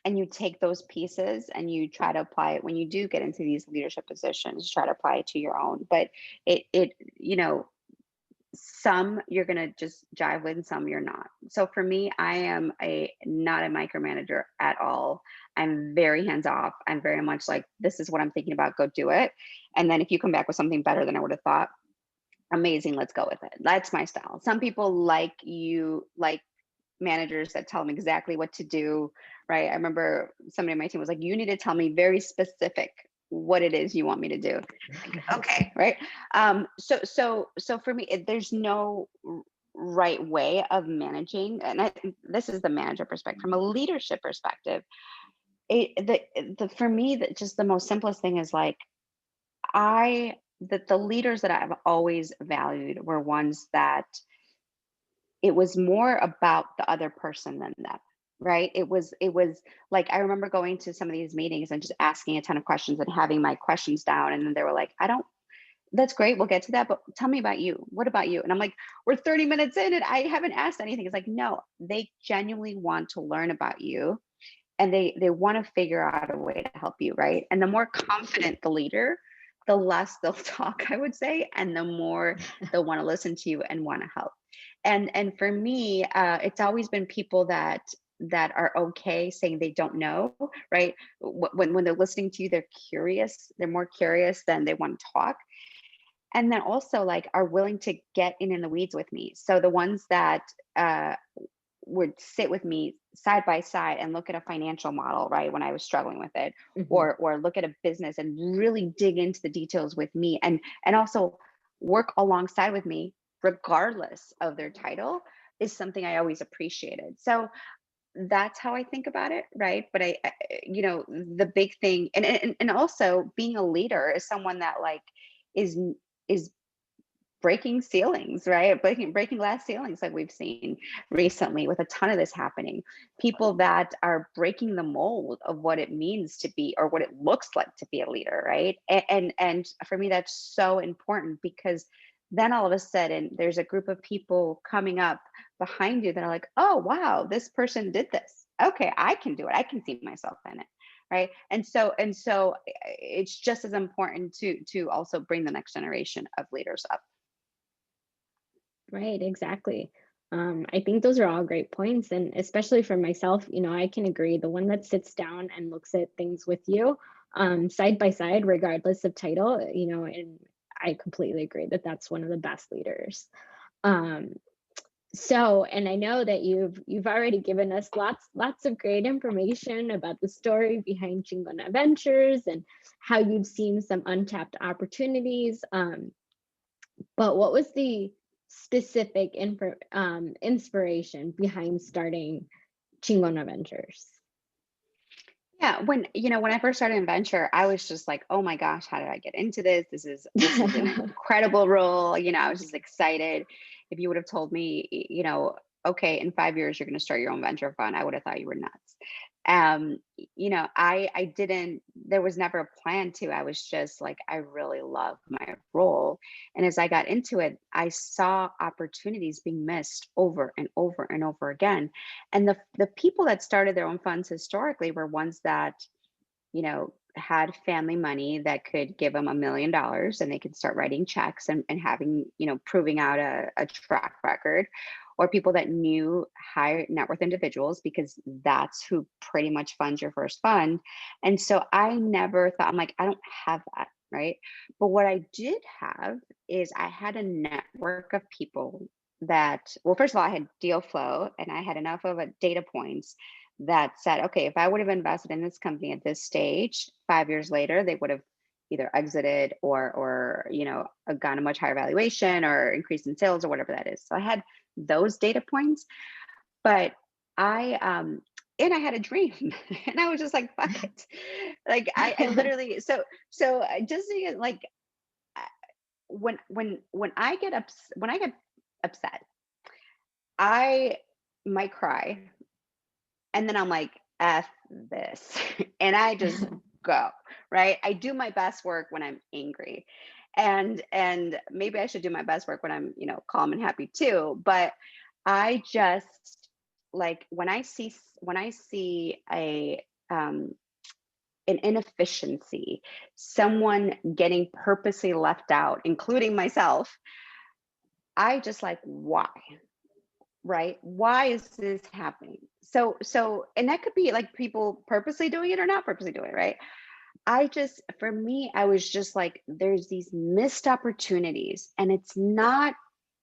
And you take those pieces and you try to apply it when you do get into these leadership positions, try to apply it to your own. But some you're going to just jive with and some you're not. So for me, I am not a micromanager at all. I'm very hands off. I'm very much like, this is what I'm thinking about, go do it. And then if you come back with something better than I would have thought, amazing, let's go with it. That's my style. Some people like managers that tell them exactly what to do, right? I remember somebody on my team was like, you need to tell me very specific what it is you want me to do. Like, okay, right? So for me, there's no right way of managing, and this is the manager perspective. From a leadership perspective, for me, that just the most simplest thing is like, the leaders that I've always valued were ones that it was more about the other person than them, right? It was like, I remember going to some of these meetings and just asking a ton of questions and having my questions down. And then they were like, that's great, we'll get to that, but tell me about you. What about you? And I'm like, we're 30 minutes in and I haven't asked anything. It's like, no, they genuinely want to learn about you. And they want to figure out a way to help you, right? And the more confident the leader, the less they'll talk, I would say, and the more they'll want to listen to you and want to help. And for me, it's always been people that are okay saying they don't know, right? When they're listening to you, they're curious. They're more curious than they want to talk. and then also like are willing to get in the weeds with me. So the ones that would sit with me side by side and look at a financial model, right, when I was struggling with it, Mhm. or look at a business and really dig into the details with me, and also work alongside with me regardless of their title, is something I always appreciated. So that's how I think about it, right? But the big thing, and also being a leader is someone that like is breaking ceilings, right? Breaking glass ceilings, like we've seen recently with a ton of this happening. People that are breaking the mold of what it means to be, or what it looks like to be a leader, right? And for me, that's so important, because then all of a sudden there's a group of people coming up behind you that are like, oh wow, this person did this. Okay, I can do it. I can see myself in it. Right. And so it's just as important to also bring the next generation of leaders up. Right, exactly. I think those are all great points. And especially for myself, I can agree. The one that sits down and looks at things with you, side by side, regardless of title, and I completely agree that that's one of the best leaders. Um, so, and I know that you've already given us lots of great information about the story behind Chingona Ventures and how you've seen some untapped opportunities. But what was the specific inspiration behind starting Chingona Ventures? Yeah, when I first started in venture, I was just like, "Oh my gosh, how did I get into this? This is an incredible role." I was just excited. If you would have told me, okay, in 5 years you're going to start your own venture fund, I would have thought you were nuts. I didn't. There was never a plan to. I was just like, I really love my role, and as I got into it, I saw opportunities being missed over and over and over again. And the people that started their own funds historically were ones that had family money that could give them $1 million, and they could start writing checks and having, proving out a track record, or people that knew high net worth individuals, because that's who pretty much funds your first fund. And so I never thought, I'm like, I don't have that. Right. But what I did have is I had a network of people that, well, first of all, I had deal flow, and I had enough of a data points that said, okay, if I would have invested in this company at this stage, 5 years later, they would have either exited or gotten a much higher valuation or increased in sales or whatever that is. So I had those data points, but and I had a dream, and I was just like, fuck it. Like I literally, so just like uh, when I get upset, I might cry, and then I'm like, F this. And I just go, right? I do my best work when I'm angry. And maybe I should do my best work when I'm, calm and happy too. But I just like when I see an inefficiency, someone getting purposely left out, including myself, I just like, why? Right? Why is this happening? So and that could be like people purposely doing it or not purposely doing it, right? For me, I was just like, there's these missed opportunities, and it's not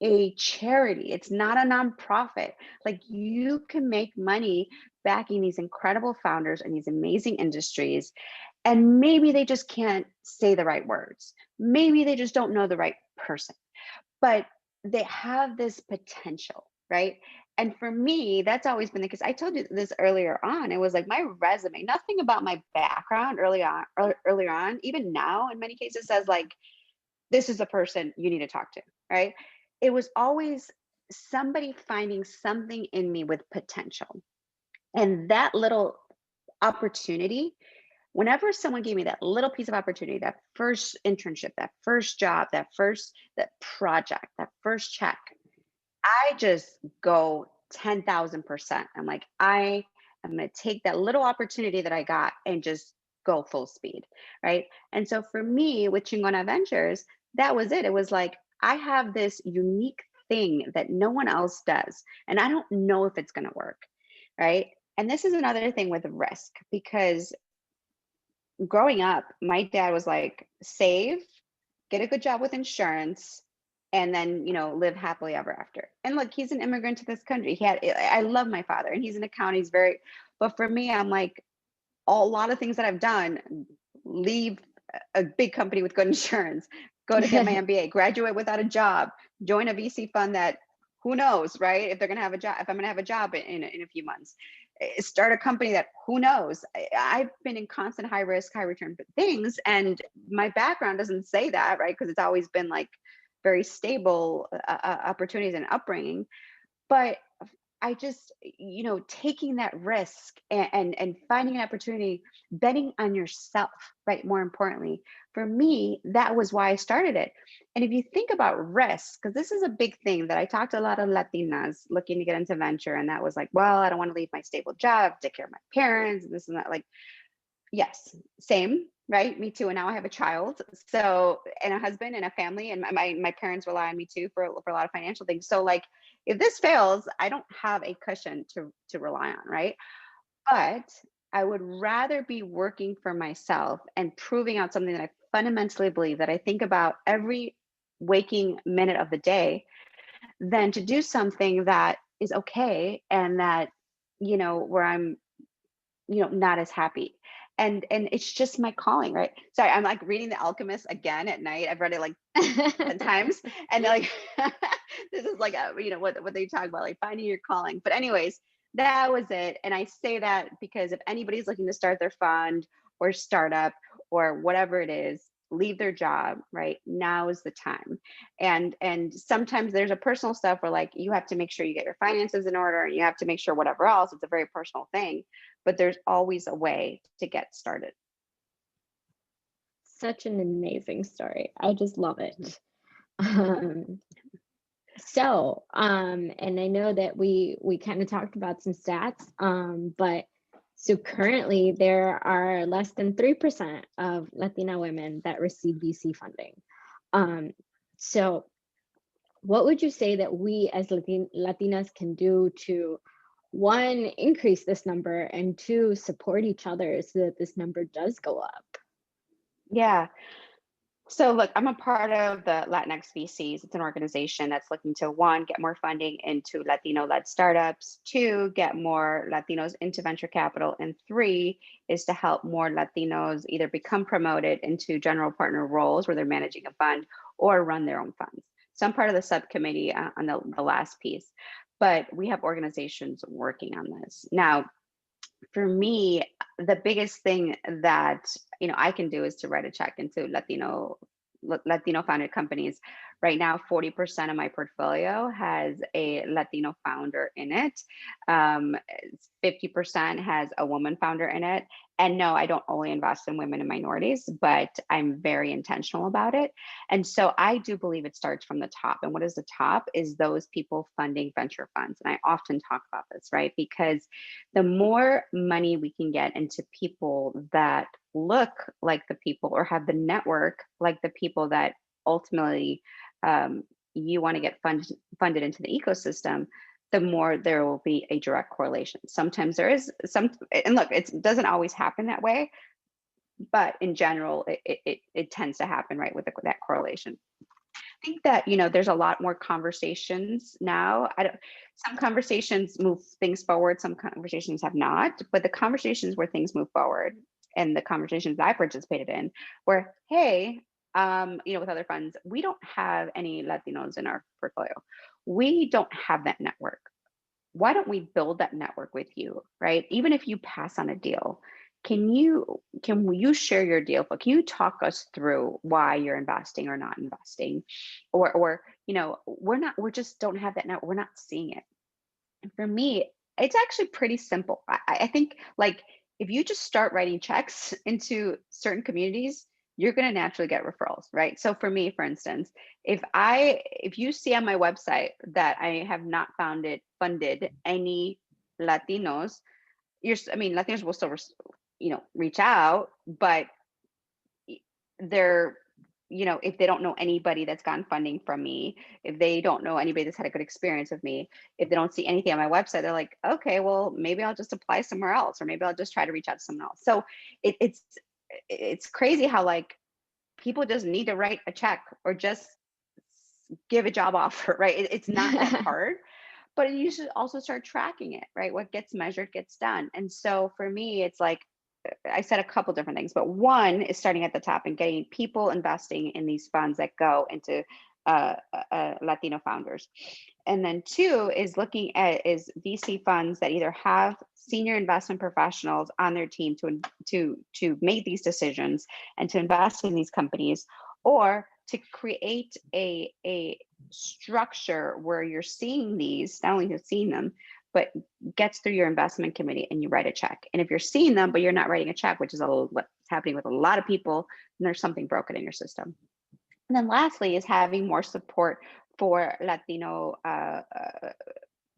a charity, it's not a nonprofit. Like, you can make money backing these incredible founders and these amazing industries, and maybe they just can't say the right words. Maybe they just don't know the right person, but they have this potential, right? And for me, that's always been the case. I told you this earlier on. It was like my resume, nothing about my background earlier on, even now in many cases says like, this is a person you need to talk to, right? It was always somebody finding something in me with potential. And that little opportunity, whenever someone gave me that little piece of opportunity, that first internship, that first job, that project, that first check, I just go 10,000%. I'm like, I am going to take that little opportunity that I got and just go full speed. Right. And so for me with Chingona Ventures, that was it. It was like, I have this unique thing that no one else does, and I don't know if it's going to work. Right. And this is another thing with risk, because growing up, my dad was like, save get a good job with insurance, and then, live happily ever after. And look, he's an immigrant to this country. I love my father, and he's an accountant. But for me, I'm like, a lot of things that I've done, leave a big company with good insurance, go to get my MBA, graduate without a job, join a VC fund that who knows, right? If they're going to have a job, if I'm going to have a job in a few months, start a company that who knows. I've been in constant high risk, high return things. And my background doesn't say that, right? Because it's always been like very stable opportunities and upbringing. But I just, taking that risk and finding an opportunity, betting on yourself, right? More importantly, for me, that was why I started it. And if you think about risk, because this is a big thing that I talked to a lot of Latinas looking to get into venture, and that was like, well, I don't want to leave my stable job, take care of my parents, and this and that. Like, yes, same, right? Me too. And now I have a child, so, and a husband and a family, and my parents rely on me too for a lot of financial things. So like, if this fails, I don't have a cushion to rely on, right? But I would rather be working for myself and proving out something that I fundamentally believe, that I think about every waking minute of the day, than to do something that is okay and that, where I'm, not as happy. And it's just my calling, right? Sorry, I'm like reading The Alchemist again at night. I've read it like 10 times, and like this is like what they talk about, like finding your calling. But anyways, that was it. And I say that because if anybody's looking to start their fund or startup or whatever it is, leave their job, right? Now is the time. And sometimes there's a personal stuff where like you have to make sure you get your finances in order, and you have to make sure whatever else. It's a very personal thing, but there's always a way to get started. Such an amazing story. I just love it. And I know that we kind of talked about some stats, but so currently there are less than 3% of Latina women that receive VC funding. So what would you say that we as Latinas can do to, one, increase this number, and two, support each other so that this number does go up? Yeah. So look, I'm a part of the Latinx VCs. It's an organization that's looking to, one, get more funding into Latino-led startups, two, get more Latinos into venture capital, and three is to help more Latinos either become promoted into general partner roles where they're managing a fund or run their own funds. So I'm part of the subcommittee on the last piece, but we have organizations working on this. Now, for me, the biggest thing that I can do is to write a check into Latino founded companies. Right now, 40% of my portfolio has a Latino founder in it. 50% has a woman founder in it. And no, I don't only invest in women and minorities, but I'm very intentional about it. And so I do believe it starts from the top. And what is the top is those people funding venture funds. And I often talk about this, right? Because the more money we can get into people that look like the people or have the network like the people that ultimately you want to get funded into the ecosystem, the more there will be a direct correlation. Sometimes there is some, and look, it doesn't always happen that way, but in general, it tends to happen, right, with that correlation. I think that there's a lot more conversations now. Some conversations move things forward, some conversations have not, but the conversations where things move forward and the conversations I participated in where, hey, with other funds, we don't have any Latinos in our portfolio. We don't have that network. Why don't we build that network with you, right? Even if you pass on a deal, can you share your deal flow? Can you talk us through why you're investing or not investing? Or we just don't have that network. We're not seeing it. And for me, it's actually pretty simple. I think like if you just start writing checks into certain communities, you're going to naturally get referrals, right? So for me, for instance, if you see on my website that I have not funded any Latinos, Latinos will still, reach out, but they're, if they don't know anybody that's gotten funding from me, if they don't know anybody that's had a good experience with me, if they don't see anything on my website, they're like, okay, well, maybe I'll just apply somewhere else, or maybe I'll just try to reach out to someone else. So it's crazy how like people just need to write a check or just give a job offer, right? It's not that hard, but you should also start tracking it, right? What gets measured gets done. And so for me, it's like, I said a couple different things, but one is starting at the top and getting people investing in these funds that go into Latino founders. And then two is looking at is VC funds that either have senior investment professionals on their team to make these decisions and to invest in these companies, or to create a structure where you're seeing these, not only you're seeing them, but gets through your investment committee and you write a check. And if you're seeing them, but you're not writing a check, which is what's happening with a lot of people, then there's something broken in your system. And then lastly is having more support for Latino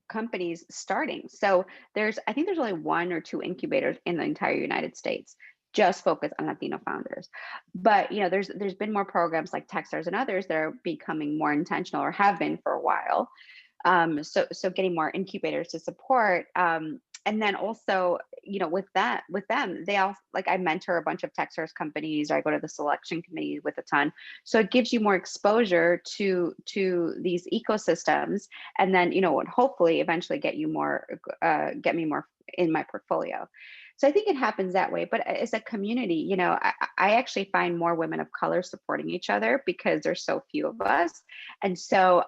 companies starting. So I think there's only 1 or 2 incubators in the entire United States just focus on Latino founders. But there's been more programs like Techstars and others that are becoming more intentional, or have been for a while. So getting more incubators to support. And then also, with them, they all, like, I mentor a bunch of Techstars companies, or I go to the selection committee with a ton. So it gives you more exposure to these ecosystems, and then, and hopefully eventually get me more in my portfolio. So I think it happens that way. But as a community, I actually find more women of color supporting each other because there's so few of us. And so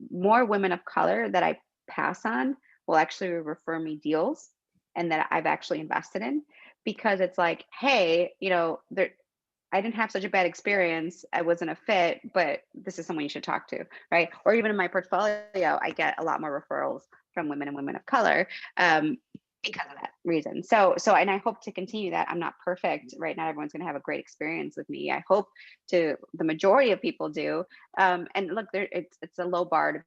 more women of color that I pass on will actually refer me deals and that I've actually invested in, because it's like, hey, I didn't have such a bad experience. I wasn't a fit, but this is someone you should talk to, right? Or even in my portfolio, I get a lot more referrals from women and women of color because of that reason. So, and I hope to continue that. I'm not perfect, right? Not everyone's going to have a great experience with me. I hope the majority of people do. And look, it's a low bar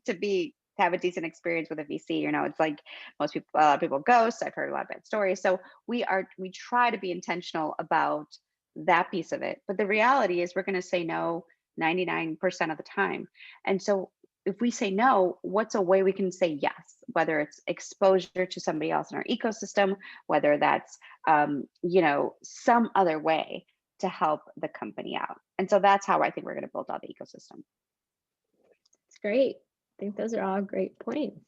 to have a decent experience with a VC. It's like a lot of people ghost. I've heard a lot of bad stories. So we try to be intentional about that piece of it. But the reality is we're going to say no 99% of the time. And so if we say no, what's a way we can say yes? Whether it's exposure to somebody else in our ecosystem, whether that's some other way to help the company out. And so that's how I think we're going to build out the ecosystem. It's great. I think those are all great points.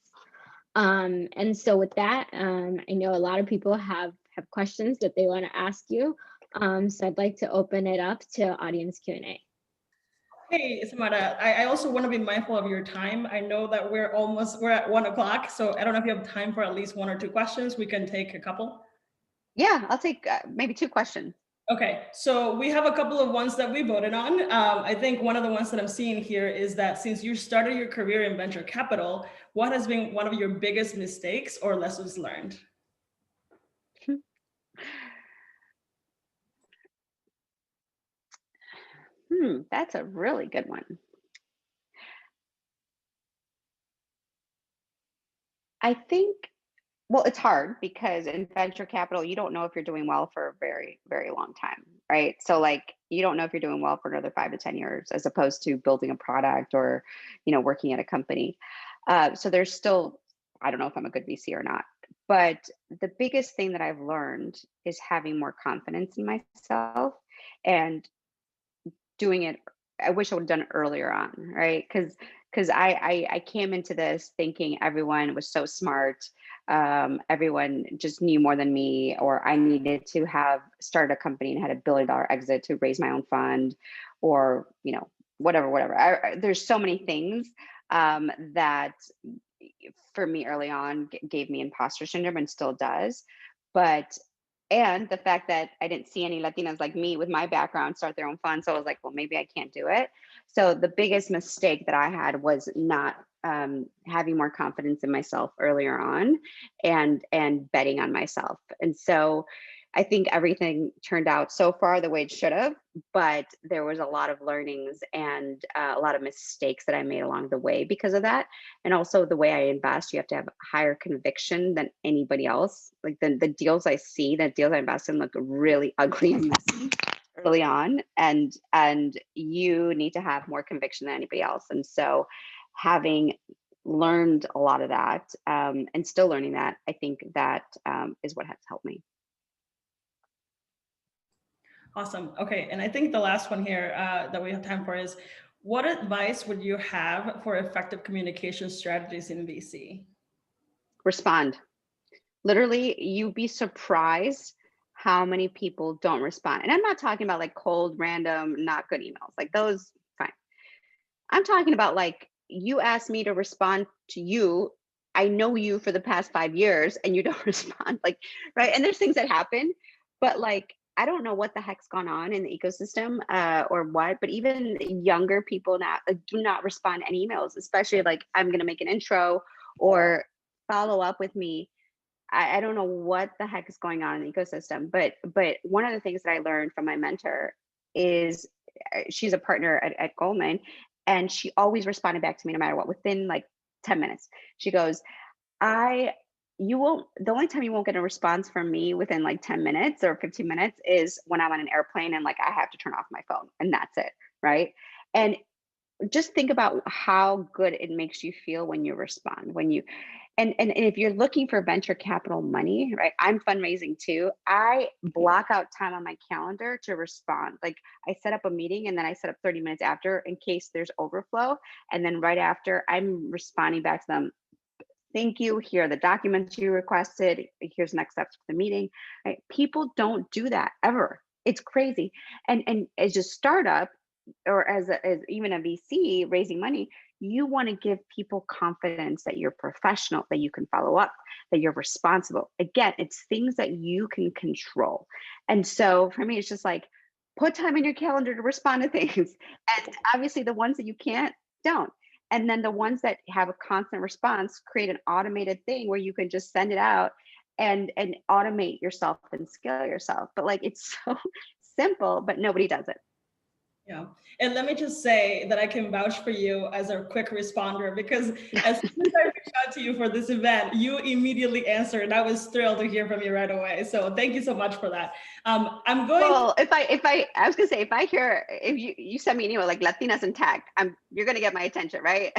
And so with that, I know a lot of people have questions that they want to ask you. So I'd like to open it up to audience Q&A. Hey, Samara, I also want to be mindful of your time. I know that we're at 1 o'clock, so I don't know if you have time for at least 1 or 2 questions. We can take a couple. Yeah, I'll take maybe 2 questions. Okay, so we have a couple of ones that we voted on. I think one of the ones that I'm seeing here is that since you started your career in venture capital, what has been one of your biggest mistakes or lessons learned? That's a really good one. I think, well, it's hard because in venture capital, you don't know if you're doing well for a very, very long time, right? So like, you don't know if you're doing well for another 5 to 10 years, as opposed to building a product or, working at a company. So there's still, I don't know if I'm a good VC or not, but the biggest thing that I've learned is having more confidence in myself and doing it. I wish I would have done it earlier on, right? Because I came into this thinking everyone was so smart, everyone just knew more than me, or I needed to have started a company and had $1 billion exit to raise my own fund, or whatever. There's so many things that for me early on gave me imposter syndrome and still does, and the fact that I didn't see any Latinas like me with my background start their own fund. So I was like, well, maybe I can't do it. So the biggest mistake that I had was not having more confidence in myself earlier on and betting on myself. And so I think everything turned out so far the way it should have, but there was a lot of learnings and a lot of mistakes that I made along the way because of that. And also the way I invest, you have to have higher conviction than anybody else. Like the deals I see, the deals I invest in look really ugly and messy early on. And you need to have more conviction than anybody else. And so having learned a lot of that and still learning that, I think that is what has helped me. Awesome. Okay. And I think the last one here that we have time for is, what advice would you have for effective communication strategies in VC? Respond. Literally, you'd be surprised how many people don't respond. And I'm not talking about like cold, random, not good emails. Like those, fine. I'm talking about like, you asked me to respond to you. I know you for the past 5 years and you don't respond. Like, right. And there's things that happen, but like, I don't know what the heck's gone on in the ecosystem or what, but even younger people now do not respond to any emails, especially like, I'm going to make an intro or follow up with me. I don't know what the heck is going on in the ecosystem, but one of the things that I learned from my mentor is she's a partner at Goldman, and she always responded back to me no matter what, within like 10 minutes. She goes, the only time you won't get a response from me within like 10 minutes or 15 minutes is when I'm on an airplane and like I have to turn off my phone, and that's it, right? And just think about how good it makes you feel when you respond, when you, and if you're looking for venture capital money, right? I'm fundraising too. I block out time on my calendar to respond. Like I set up a meeting and then I set up 30 minutes after in case there's overflow. And then right after, I'm responding back to them. Thank you. Here are the documents you requested. Here's next steps for the meeting. Right? People don't do that ever. It's crazy. And as a startup, or as even a VC raising money, you want to give people confidence that you're professional, that you can follow up, that you're responsible. Again, it's things that you can control. And so for me, it's just like, put time in your calendar to respond to things. And obviously the ones that you can't, don't. And then the ones that have a constant response, create an automated thing where you can just send it out and automate yourself and scale yourself. But like, it's so simple, but nobody does it. Yeah. And let me just say that I can vouch for you as a quick responder, because as soon as I reached out to you for this event, you immediately answered. And I was thrilled to hear from you right away. So thank you so much for that. I'm going. Well, if I was gonna say, if you send me an email like Latinas in tech, you're gonna get my attention, right?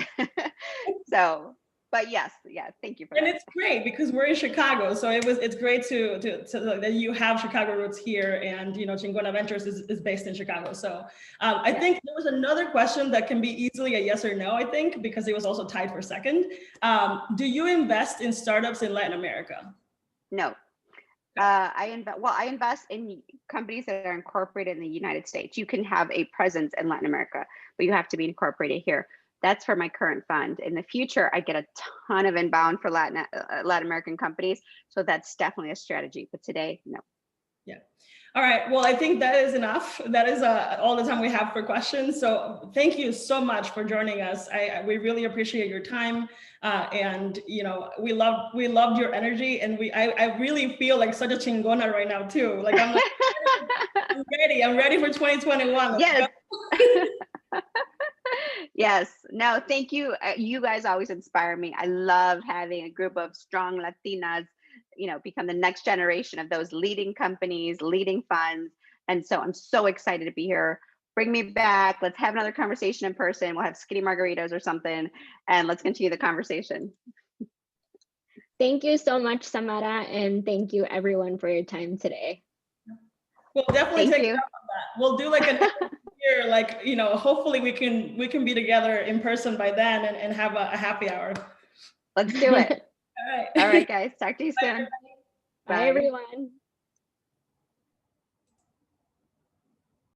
So, but yes, thank you for that. And it's great because we're in Chicago, so it's great to that you have Chicago roots here, and you know Chingona Ventures is based in Chicago. So I think there was another question that can be easily a yes or no. I think because it was also tied for second. Do you invest in startups in Latin America? No. I invest in companies that are incorporated in the United States. You can have a presence in Latin America, but you have to be incorporated here. That's for my current fund. In the future, I get a ton of inbound for Latin American companies. So that's definitely a strategy. But today, no. Yeah. All right. Well, I think that is enough. That is all the time we have for questions. So thank you so much for joining us. We really appreciate your time. And you know, we loved your energy, and I really feel like such a chingona right now too. Like I'm ready for 2021. Yes. Yes. No, thank you. You guys always inspire me. I love having a group of strong Latinas, you know, become the next generation of those leading companies, leading funds. And so I'm so excited to be here. Bring me back. Let's have another conversation in person. We'll have skinny margaritas or something, and let's continue the conversation. Thank you so much, Samara, and thank you everyone for your time today. We'll definitely take you up on that. We'll do like an year, like, you know, hopefully we can be together in person by then and have a happy hour. Let's do it. All right. All right, guys. Talk to you soon. Bye everyone.